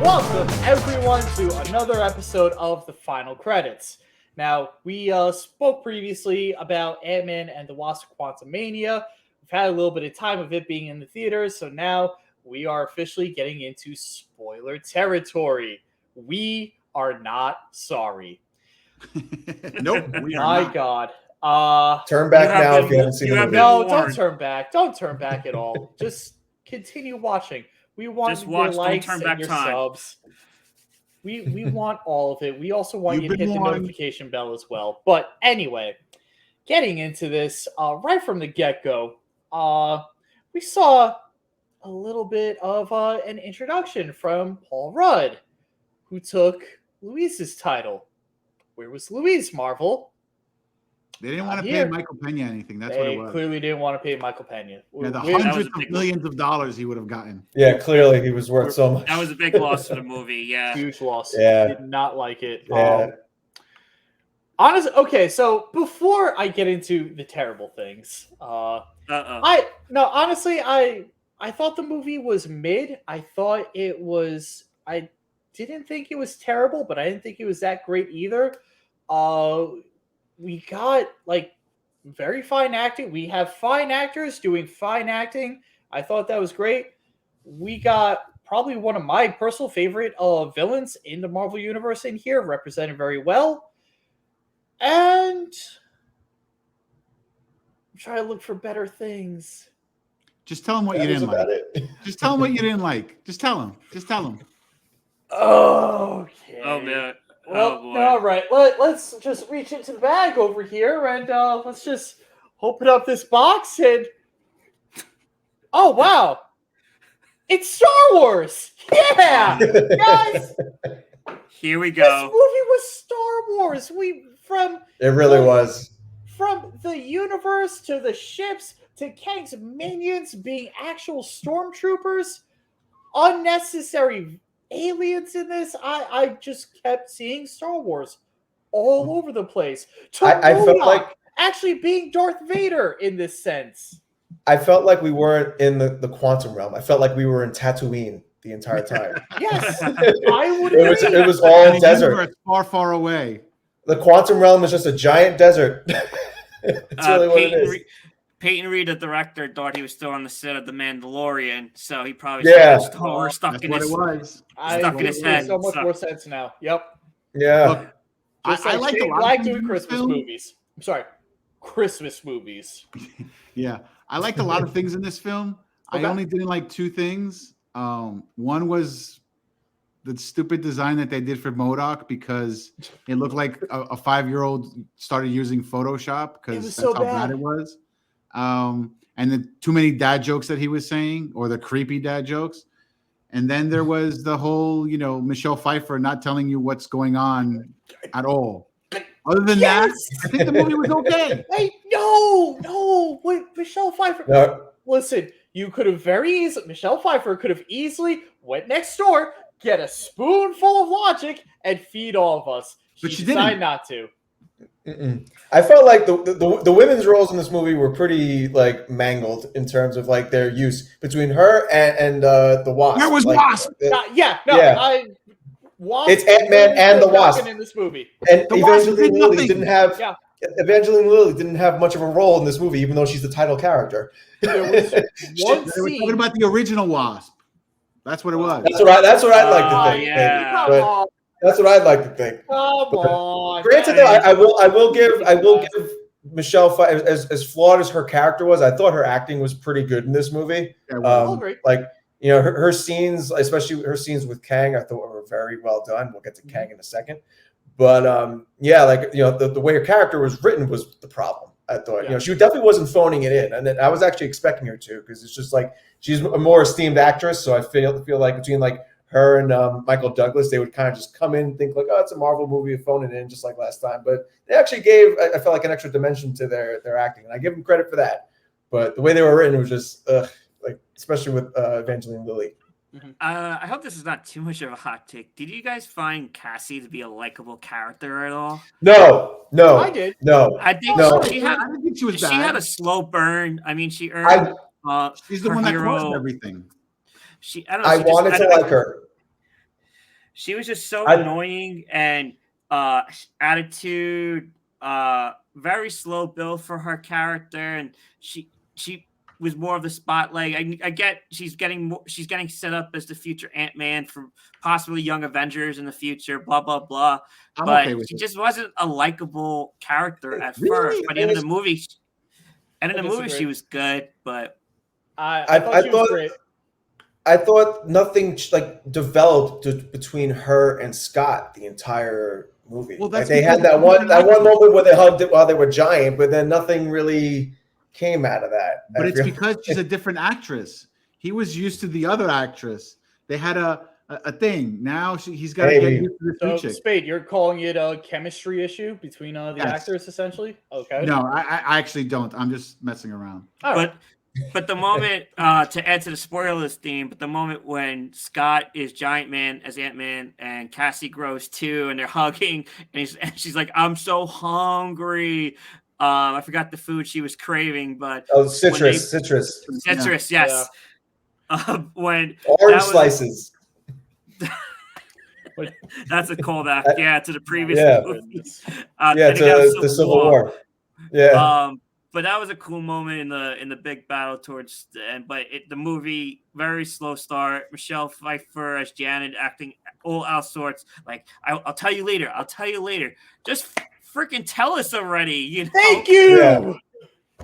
Welcome, everyone, to another episode of The Final Credits. Now, we spoke previously about Ant-Man and the Wasp: Quantumania. We've had a little bit of time of it being in the theaters, so now we are officially getting into spoiler territory. We are not sorry. Nope, we are My not. God. Turn back now if you haven't seen the movie. No, don't turn back. Don't turn back at all. Just continue watching. We want Just watch, your likes don't turn and back your time. subs. We want all of it. We also want You've you to hit been the warned. notification bell as well. But anyway, getting into this, right from the get-go, we saw a little bit of an introduction from Paul Rudd, who took Louise's title. Where was Louise, Marvel? They didn't want to Here. pay Michael Pena anything. That's what They it was. clearly didn't want to pay Michael Pena. Yeah, the We're- hundreds a of big millions of dollars he would have gotten. Yeah, clearly he was worth so much. That was a big loss for the movie. Yeah. Huge loss. Yeah. Did not like it. Yeah. Honestly, okay, so before I get into the terrible things, honestly, I thought the movie was mid. I didn't think it was terrible, but I didn't think it was that great either. We got very fine acting. We have fine actors doing fine acting. I thought that was great. We got probably one of my personal favorite villains in the Marvel Universe in here, represented very well. And I'm trying to look for better things. Just tell him what That you was didn't like. about it. Just tell him what you didn't like. Just tell him. Just tell him. Okay. Oh man. Well, Oh boy. all right. Let's just reach into the bag over here and let's just open up this box and. Oh wow! It's Star Wars. Yeah, guys. Here we This go. movie was Star Wars. It really was. From the universe to the ships to Kang's minions being actual stormtroopers, unnecessary aliens in this. I just kept seeing Star Wars all over the place. I felt Todoroki like actually being Darth Vader in this sense. I felt like we weren't in the quantum realm. I felt like we were in Tatooine the entire time. Yes, I would It was agree. it was all And the desert. universe far, far away. The quantum realm is just a giant desert. That's really what it is. Peyton Reed, the director, thought he was still on the set of The Mandalorian, so he probably Yeah. saw Star Wars stuck That's in what his. it was. Stuck in his It head, makes so much so- more sense now. Yep. Yeah. Look, Just I like liked a Shane lot Black of things doing in this Christmas film. movies. I'm sorry, Christmas movies. Yeah, I liked a lot of things in this film. Okay. I only didn't like two things. One was the stupid design that they did for MODOK because it looked like a 5-year-old started using Photoshop It because was that's so how bad. bad it was. And the too many dad jokes that he was saying, or the creepy dad jokes. And then there was the whole, Michelle Pfeiffer not telling you what's going on at all. Other than that, I think the movie was okay. Hey, no. Wait, Michelle Pfeiffer. No, Listen, you could have Michelle Pfeiffer could have easily went next door, get a spoonful of logic, and feed all of us. But she decided didn't. not to. I felt like the women's roles in this movie were pretty mangled in terms of their use between her and the Wasp. Where was Wasp? Yeah. Wasp It's Ant-Man and the Wasp. in this movie. And The Wasp Evangeline did Lilly nothing. didn't have Yeah. Evangeline Lilly didn't have much of a role in this movie, even though she's the title character. There was one They were talking scene. about the original Wasp. That's what it was. That's what I'd like to think. yeah. Come But on, that's what I'd like to think. come on. Granted, though, I will give Michelle Pfeiffer, as flawed as her character was, I thought her acting was pretty good in this movie. Yeah, well, Agree. Her scenes, especially her scenes with Kang, I thought were very well done. We'll get to Kang in a second. But the way her character was written was the problem. I thought, she definitely wasn't phoning it in, and I was actually expecting her to, because it's just she's a more esteemed actress. So I feel like between her and Michael Douglas, they would kind of just come in and think it's a Marvel movie, phone it in just like last time. But they actually gave, I felt like, an extra dimension to their acting, and I give them credit for that. But the way they were written was just especially with Evangeline Lilly. I hope this is not too much of a hot take. Did you guys find Cassie to be a likable character at all? No, I did. no. I think No. she had. I didn't think she was She had bad. a slow burn. I mean, she earned. She's the her one that hero. caused everything. I don't know. I She just, wanted to like her. She was just so annoying and attitude. Very slow build for her character, and she was more of the spotlight. I get she's getting set up as the future Ant-Man for possibly Young Avengers in the future. Blah blah blah. I'm But okay with she it. just wasn't a likable character at Really? first. By the end of the movie, disagree. she was good. But I thought she was great. I thought nothing like developed between her and Scott the entire movie. Well, like that's they had because that one moment where they hugged it while they were giant, but then nothing really came out of that. But it's because she's a different actress. He was used to the other actress. They had a thing. Now he's got to get used to this new chick. Spade, you're calling it a chemistry issue between the actors, essentially? Okay. No, I actually don't. I'm just messing around. But the moment, to add to the spoilers theme, but the moment when Scott is Giant Man as Ant-Man and Cassie grows too, and they're hugging, and she's like, "I'm so hungry." I forgot the food she was craving, but citrus, yes. Yeah. When orange slices. That's a callback, to the previous movie. To the Civil War. Yeah. But that was a cool moment in the big battle towards the end. But the movie, very slow start. Michelle Pfeiffer as Janet acting all sorts. Like, I'll tell you later. I'll tell you later. Just freaking tell us already. You know? Thank you.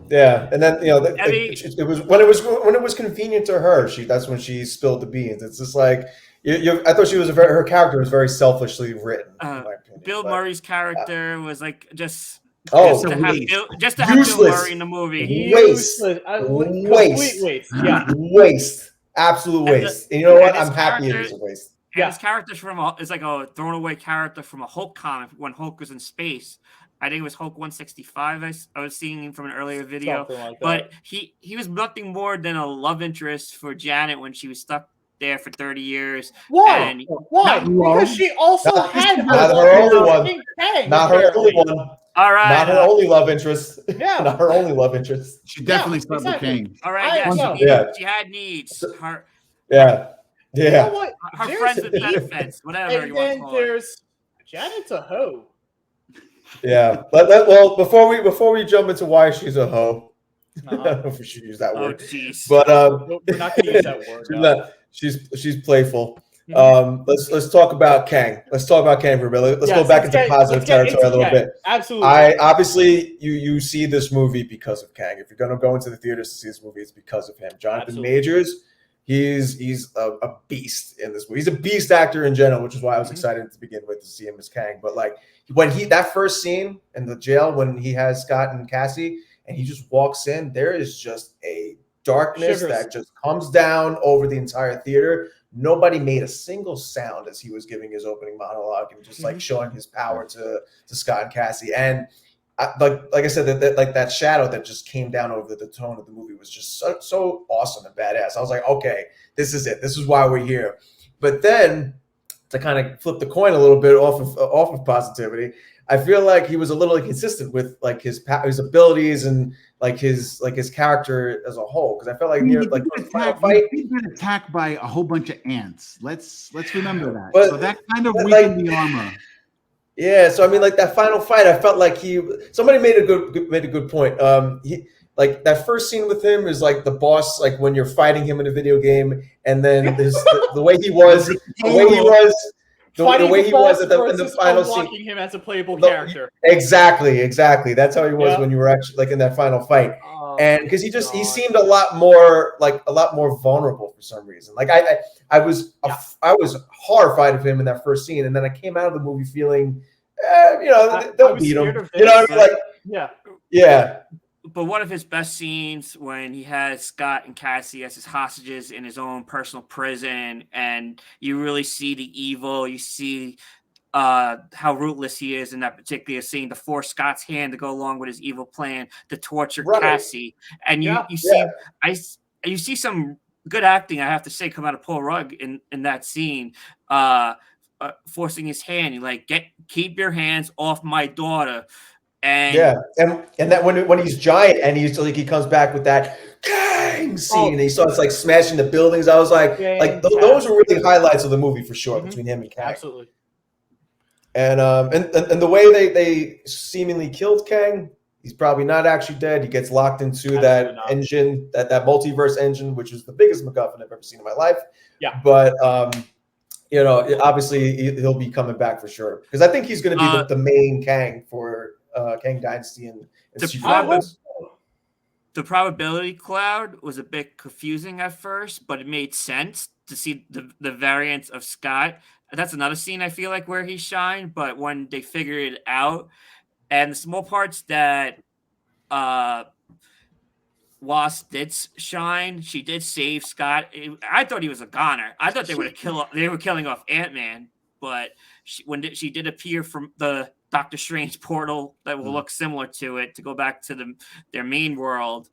Yeah. And then it was when it was convenient to her. That's when she spilled the beans. It's just like I thought her character was very selfishly written. In my opinion. Bill Murray's character was like just. Oh, just to have Bill Murray in the movie. Waste. Yeah. Waste. Absolute waste. And you know what? I'm happy it was a waste. And his character's is like a thrown away character from a Hulk comic when Hulk was in space. I think it was Hulk 165. I was seeing him from an earlier video. Like but he was nothing more than a love interest for Janet when she was stuck there for 30 years. Why? Why? Because she also had not her only one. Not her only one. All right. Not her only love interest. Yeah. Not her only love interest. She definitely slept with Kane. All right. She had needs. Yeah. You know what? Her friends with benefits, whatever you want to call it. Janet's a hoe. Yeah. Well, before we jump into why she's a hoe, I don't know if we should use that word. Jeez. But we're not going to use that word. No. She's playful. Let's talk about Kang. Let's talk about Kang for a minute. Let's go back into positive territory a little bit. Absolutely. Obviously you see this movie because of Kang. If you're going to go into the theaters to see this movie, it's because of him. Jonathan Majors, he's a beast in this movie. He's a beast actor in general, which is why I was excited to begin with to see him as Kang. But like when that first scene in the jail when he has Scott and Cassie and he just walks in, there is just a darkness that just comes down over the entire theater. Nobody made a single sound as he was giving his opening monologue and just like showing his power to Scott and Cassie. And like I said, that shadow that just came down over the tone of the movie was just so awesome and badass. I was like, okay, this is it. This is why we're here. But then to kind of flip the coin a little bit off of positivity, I feel like he was a little inconsistent with like his abilities and like his character as a whole. Because I felt like near like the final fight, he got attacked by a whole bunch of ants. Let's remember that. But, so that kind of weakened the armor. Yeah, so I mean, like that final fight, I felt like somebody made a good point. Like that first scene with him is like the boss, like when you're fighting him in a video game, and then the way he was, the way he was in the final scene, him as a playable character. Exactly. That's how he was when you were actually like in that final fight. And because he seemed a lot more vulnerable for some reason. Like I was horrified of him in that first scene, and then I came out of the movie feeling, they'll beat him. You know what I mean? Like yeah. But one of his best scenes when he has Scott and Cassie as his hostages in his own personal prison, and you really see the evil. You see how ruthless he is in that particular scene to force Scott's hand to go along with his evil plan to torture Cassie. And you see some good acting, I have to say, come out of Paul Rudd in that scene, forcing his hand, like, keep your hands off my daughter. And and that when he's giant and he's like he comes back with that Kang scene and he starts like smashing the buildings. I was like those are really highlights of the movie for sure between him and Kang. Absolutely. And the way they seemingly killed Kang, he's probably not actually dead. He gets locked into that engine, that multiverse engine, which is the biggest MacGuffin I've ever seen in my life. Yeah. But obviously he'll be coming back for sure because I think he's going to be the main Kang for Kang Dynasty and the probability cloud was a bit confusing at first, but it made sense to see the variants of Scott. That's another scene I feel like where he shined, but when they figured it out and the small parts that Wasp did shine, she did save Scott. I thought he was a goner. I thought they were killing off Ant-Man, but she did appear from the Doctor Strange portal that will look similar to it to go back to their main world.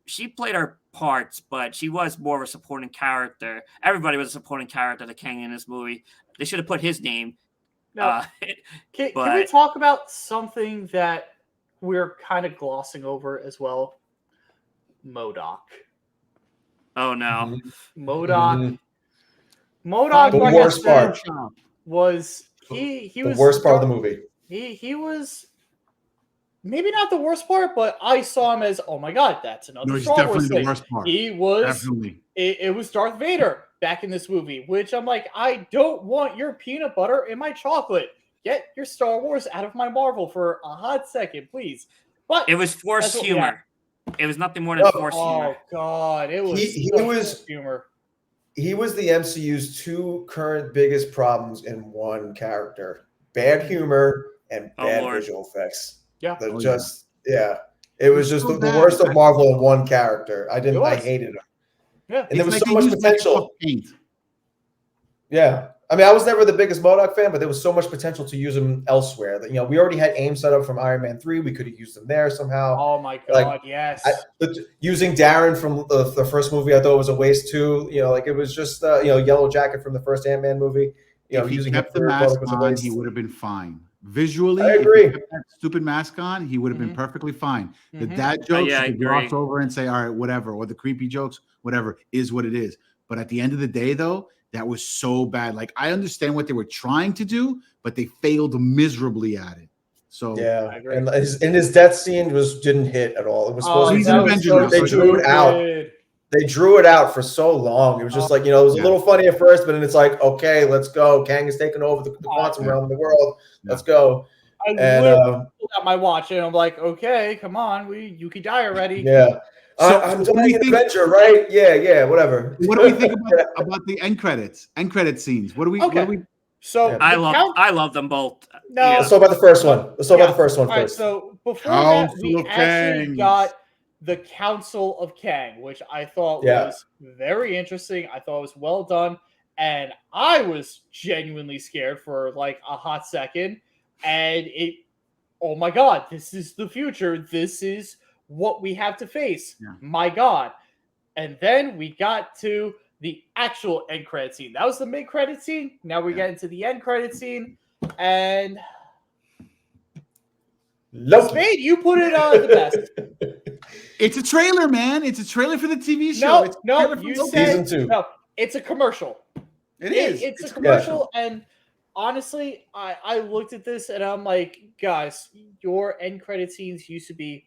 She played her parts, but she was more of a supporting character. Everybody was a supporting character to Kang in this movie. They should have put his name. Now, can we talk about something that we're kind of glossing over as well? MODOK. Oh no. MODOK. The MODOK, like worst part was he was the worst part of the movie. He was maybe not the worst part, but I saw him as, oh my god, that's another Star Wars thing. The worst part. He was definitely. It was Darth Vader back in this movie, which I'm like, I don't want your peanut butter in my chocolate. Get your Star Wars out of my Marvel for a hot second, please. But it was forced humor. It was nothing more than forced humor. Oh god, it was he was humor. He was the MCU's two current biggest problems in one character: bad humor and bad visual effects. Yeah, It was just the worst of Marvel in one character. I hated him. Yeah, and there was so much potential. Yeah. I mean, I was never the biggest MODOK fan, but there was so much potential to use him elsewhere. That we already had AIM set up from Iron Man 3. We could have used him there somehow. Oh my god, yes. Using Darren from the first movie, I thought was a waste too. It was just Yellow Jacket from the first Ant-Man movie. If he kept the mask on, he would have been fine. Visually, I agree. If he kept that stupid mask on, he would have been perfectly fine. The dad jokes, you could gloss over and say, all right, whatever, or the creepy jokes, whatever, is what it is. But at the end of the day, though, that was so bad. Like, I understand what they were trying to do, but they failed miserably at it. So yeah, and his death scene didn't hit at all. It was supposed to be. They drew it out. They drew it out for so long. It was just like, it was a little funny at first, but then it's like, okay, let's go. Kang is taking over the quantum realm of the world. Let's go. I literally pulled out my watch and I'm like, okay, come on, you could die already. Yeah. I'm doing an adventure, right? Yeah, whatever. What do we think about the end credits? End credit scenes. What do we? So I love them both. No, let's talk about the first one. Let's talk about the first one first. Right, so before that, we actually got the Council of Kang, which I thought was very interesting. I thought it was well done, and I was genuinely scared for like a hot second. And oh my god, this is the future. This is what we have to face. Yeah. My god. And then we got to the actual end credit scene. That was the mid credit scene. Now we get into the end credit scene. And Spade, you put it the best. It's a trailer, man. It's a trailer for the TV show. No, you said season 2. No, it's a commercial. It's a commercial, and honestly, I looked at this and I'm like, guys, your end credit scenes used to be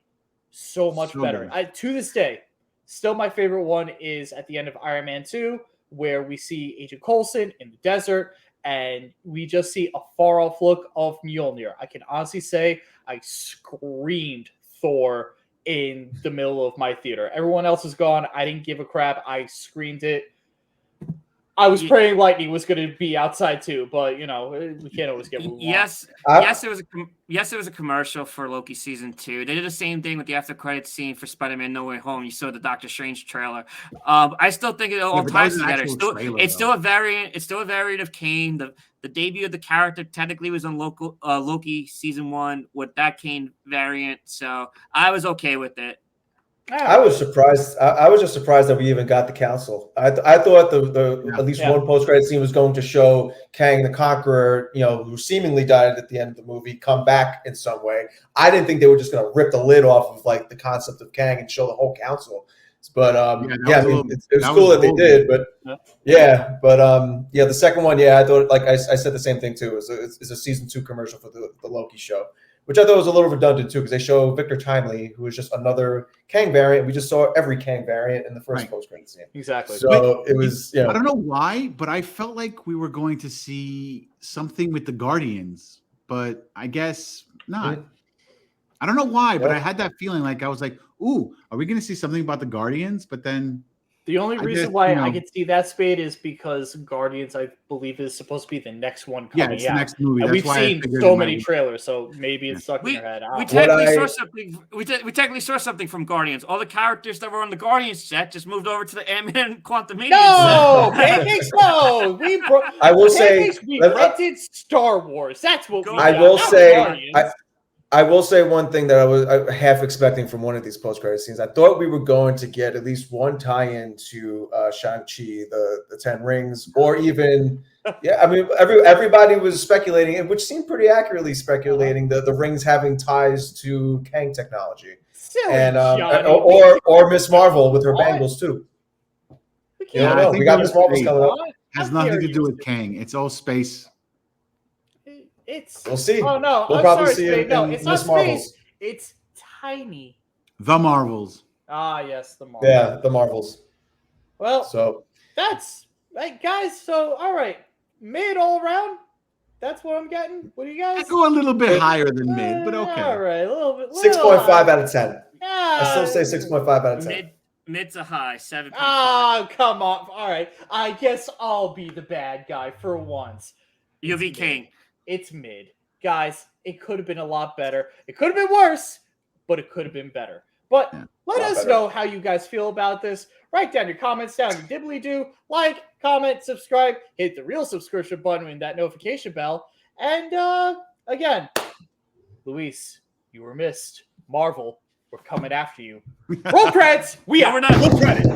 so much better. To this day, still my favorite one is at the end of Iron Man 2, where we see Agent Coulson in the desert, and we just see a far-off look of Mjolnir. I can honestly say I screamed Thor in the middle of my theater. Everyone else is gone. I didn't give a crap. I screamed it. I was praying lightning was going to be outside too, but we can't always get what we want. Yes, it was a commercial for Loki season 2. They did the same thing with the after credits scene for Spider-Man No Way Home. You saw the Doctor Strange trailer. I still think it all ties together. It's still a variant. It's still a variant of Kane. The debut of the character technically was on Loki season 1 with that Kane variant, so I was okay with it. I was surprised. I was just surprised that we even got the council. I thought the at least one post-credit scene was going to show Kang the Conqueror, who seemingly died at the end of the movie, come back in some way. I didn't think they were just going to rip the lid off of like the concept of Kang and show the whole council. But it was cool that they did. But the second one, I thought, like I said, the same thing too. It's a season 2 commercial for the Loki show, which I thought was a little redundant too, because they show Victor Timely, who is just another Kang variant. We just saw every Kang variant in the first post-credit scene. Exactly. So it was, I don't know why, but I felt like we were going to see something with the Guardians, but I guess not. I don't know why, but I had that feeling. Like I was like, "Ooh, are we going to see something about the Guardians?" But then the only reason why I could see that, Spade, is because Guardians, I believe, is supposed to be the next one coming out. It's the next movie. And we've seen so many trailers, so maybe it's stuck in your head. We technically saw something. We technically saw something from Guardians. All the characters that were on the Guardians set just moved over to the Ant-Man Quantumania. No, Pancakes, no. I will say we rented Star Wars. That's what we I will say. I will say one thing that I was half expecting from one of these post-credit scenes. I thought we were going to get at least one tie-in to Shang-Chi, the 10 Rings, or even, everybody was speculating, which seemed pretty accurately speculating, the rings having ties to Kang technology. Silly or Miss Marvel with her bangles too. We got Miss Marvel coming up. Has nothing to do with Kang. It's all space. We'll see. Oh no! We'll probably see it. No, it's not space. It's tiny. The Marvels. Ah, yes, the Marvels. Yeah, the Marvels. Well, so that's right, guys. So all right, mid all around. That's what I'm getting. What do you guys? I go a little bit higher than mid, but okay. All right, a little bit. 6.5 out of 10. I still say 6.5 out of 10. Mid's a high, 7.5. Oh, come on. All right, I guess I'll be the bad guy for once. You'll be king. It's mid. Guys, it could have been a lot better. It could have been worse, but it could have been better. But let us know how you guys feel about this. Write down your comments down in Dibbly-Doo. Like, comment, subscribe. Hit the real subscription button and that notification bell. And again, Luis, you were missed. Marvel, we're coming after you. Roll credits! We are not. Roll credits!